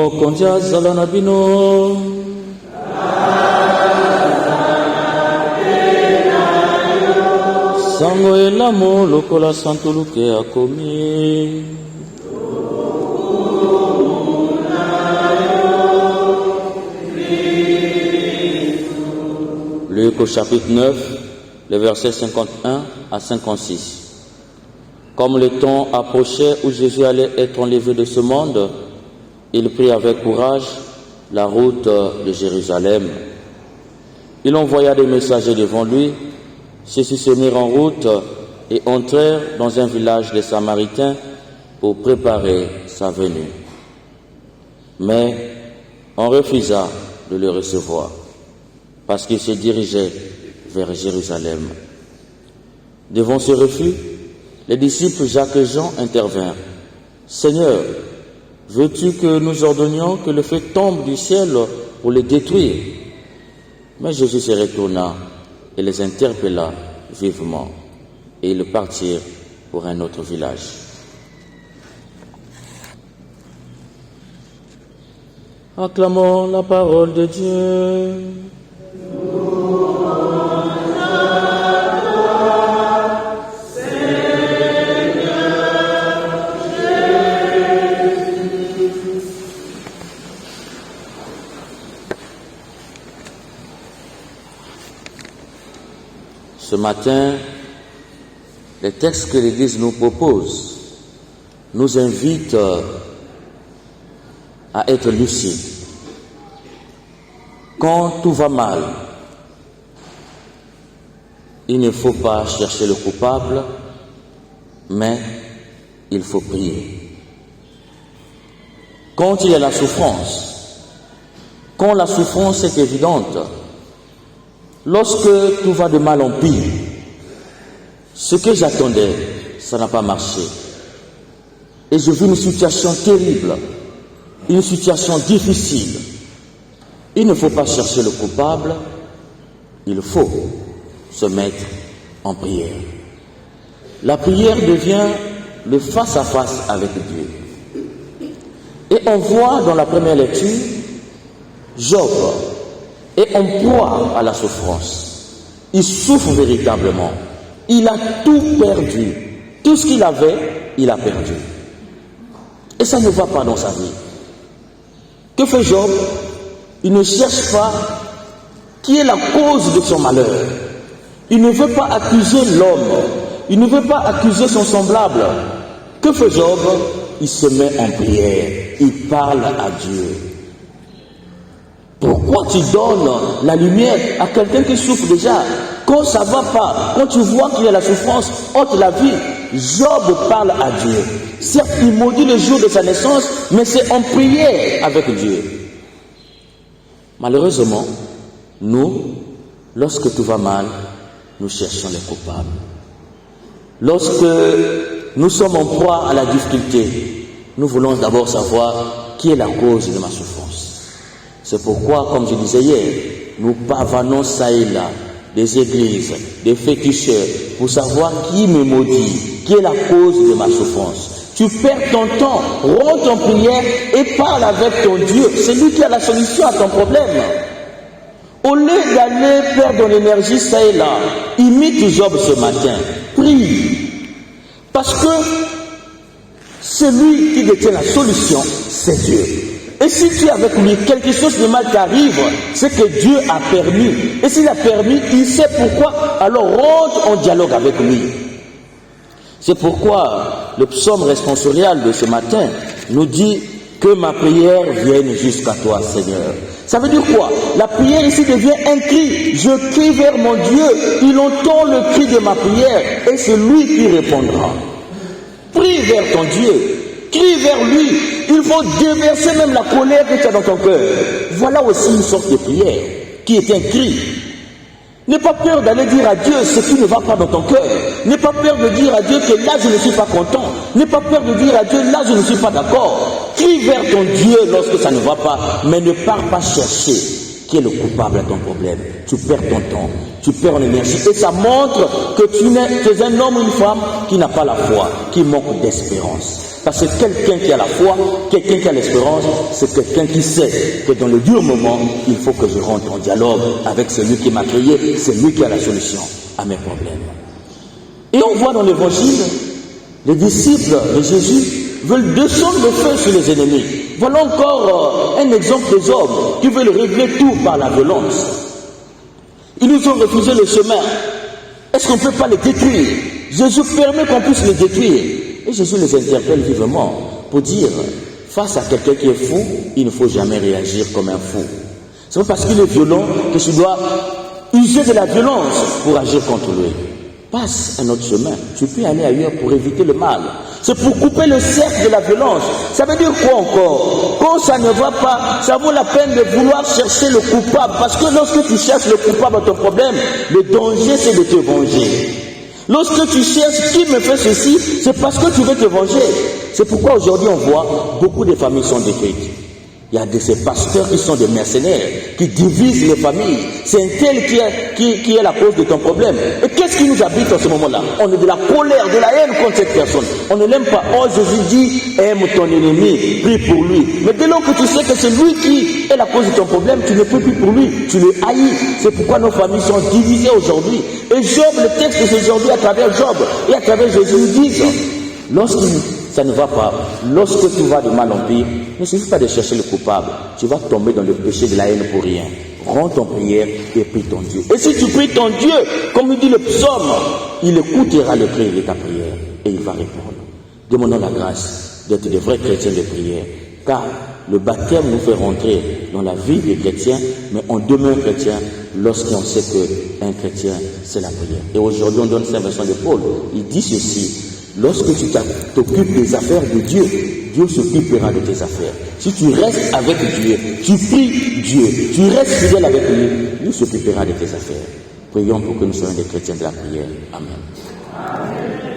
mokonzi azala na bino. Sango elamu lokola santuluke akomi. Luc au chapitre 9, les versets 51 à 56. Comme le temps approchait où Jésus allait être enlevé de ce monde, il prit avec courage la route de Jérusalem. Il envoya des messagers devant lui. Ceux-ci se mirent en route et entrèrent dans un village des Samaritains pour préparer sa venue. Mais on refusa de le recevoir parce qu'il se dirigeait vers Jérusalem. Devant ce refus, les disciples Jacques et Jean intervinrent. « Seigneur, veux-tu que nous ordonnions que le feu tombe du ciel pour les détruire ?» Mais Jésus se retourna et les interpella vivement. Et ils partirent pour un autre village. Acclamons la parole de Dieu. Ce matin, les textes que l'Église nous propose nous invitent à être lucides. Quand tout va mal, il ne faut pas chercher le coupable, mais il faut prier. Quand il y a la souffrance, quand la souffrance est évidente, lorsque tout va de mal en pire, ce que j'attendais, ça n'a pas marché. Et je vis une situation terrible, une situation difficile. Il ne faut pas chercher le coupable, il faut se mettre en prière. La prière devient le face-à-face avec Dieu. Et on voit dans la première lecture, Job est en proie à la souffrance. Il souffre véritablement. Il a tout perdu. Tout ce qu'il avait, il a perdu. Et ça ne va pas dans sa vie. Que fait Job? Il ne cherche pas qui est la cause de son malheur. Il ne veut pas accuser l'homme. Il ne veut pas accuser son semblable. Que fait Job? Il se met en prière. Il parle à Dieu. Pourquoi tu donnes la lumière à quelqu'un qui souffre déjà? Quand ça ne va pas, quand tu vois qu'il y a la souffrance, ôte la vie. Job parle à Dieu. Certes, il maudit le jour de sa naissance, mais c'est en prière avec Dieu. Malheureusement, nous, lorsque tout va mal, nous cherchons les coupables. Lorsque nous sommes en proie à la difficulté, nous voulons d'abord savoir qui est la cause de ma souffrance. C'est pourquoi, comme je disais hier, nous pavanons ça et là, des églises, des féticheurs, pour savoir qui me maudit, qui est la cause de ma souffrance. Tu perds ton temps, rentre en prière et parle avec ton Dieu. C'est lui qui a la solution à ton problème. Au lieu d'aller perdre l'énergie ça et là, imite Job ce matin, prie. Parce que celui qui détient la solution, c'est Dieu. Et si tu es avec lui, quelque chose de mal t'arrive, c'est que Dieu a permis. Et s'il a permis, il sait pourquoi, alors rentre en dialogue avec lui. C'est pourquoi le psaume responsorial de ce matin nous dit que ma prière vienne jusqu'à toi, Seigneur. Ça veut dire quoi? La prière ici devient un cri. Je crie vers mon Dieu, il entend le cri de ma prière et c'est lui qui répondra. Prie vers ton Dieu. Crie vers lui. Il faut déverser même la colère que tu as dans ton cœur. Voilà aussi une sorte de prière qui est un cri. N'aie pas peur d'aller dire à Dieu ce qui ne va pas dans ton cœur. N'aie pas peur de dire à Dieu que là je ne suis pas content. N'aie pas peur de dire à Dieu là je ne suis pas d'accord. Crie vers ton Dieu lorsque ça ne va pas, mais ne pars pas chercher qui est le coupable à ton problème. Tu perds ton temps, tu perds en énergie et ça montre que tu es un homme ou une femme qui n'a pas la foi, qui manque d'espérance. Parce que quelqu'un qui a la foi, quelqu'un qui a l'espérance, c'est quelqu'un qui sait que dans le dur moment, il faut que je rentre en dialogue avec celui qui m'a créé, c'est lui qui a la solution à mes problèmes. Et on voit dans l'évangile, les disciples de Jésus veulent descendre le feu sur les ennemis. Voilà encore un exemple des hommes qui veulent régler tout par la violence. Ils nous ont refusé le chemin. Est-ce qu'on ne peut pas les détruire? Jésus permet qu'on puisse les détruire. Et Jésus les interpelle vivement pour dire, face à quelqu'un qui est fou, il ne faut jamais réagir comme un fou. C'est pas parce qu'il est violent que tu dois user de la violence pour agir contre lui. Passe un autre chemin. Tu peux aller ailleurs pour éviter le mal. C'est pour couper le cercle de la violence. Ça veut dire quoi encore? Quand ça ne va pas, ça vaut la peine de vouloir chercher le coupable. Parce que lorsque tu cherches le coupable à ton problème, le danger c'est de te venger. Lorsque tu cherches qui me fait ceci, c'est parce que tu veux te venger. C'est pourquoi aujourd'hui on voit beaucoup de familles sont détruites. Il y a de ces pasteurs qui sont des mercenaires, qui divisent les familles. C'est un tel qui est la cause de ton problème. Et qu'est-ce qui nous habite en ce moment-là? On est de la colère, de la haine contre cette personne. On ne l'aime pas. Oh, Jésus dit, aime ton ennemi, prie pour lui. Mais dès lors que tu sais que c'est lui qui est la cause de ton problème, tu ne peux plus pour lui, tu le haïs. C'est pourquoi nos familles sont divisées aujourd'hui. Et Job, le texte de aujourd'hui à travers Job et à travers Jésus nous disent, lorsque ça ne va pas, lorsque tu vas de mal en pire, ne suffit pas de chercher le coupable. Tu vas tomber dans le péché de la haine pour rien. Rentre en prière et prie ton Dieu. Et si tu pries ton Dieu, comme il dit le psaume, il écoutera le cri de ta prière et il va répondre. Demandons la grâce d'être des vrais chrétiens de prière. Car le baptême nous fait rentrer dans la vie des chrétiens, mais on demeure chrétien lorsqu'on sait qu'un chrétien, c'est la prière. Et aujourd'hui, on donne Saint Vincent de Paul. Il dit ceci. Lorsque tu t'occupes des affaires de Dieu, Dieu s'occupera de tes affaires. Si tu restes avec Dieu, tu pries Dieu, tu restes fidèle avec lui, il s'occupera de tes affaires. Prions pour que nous soyons des chrétiens de la prière. Amen. Amen.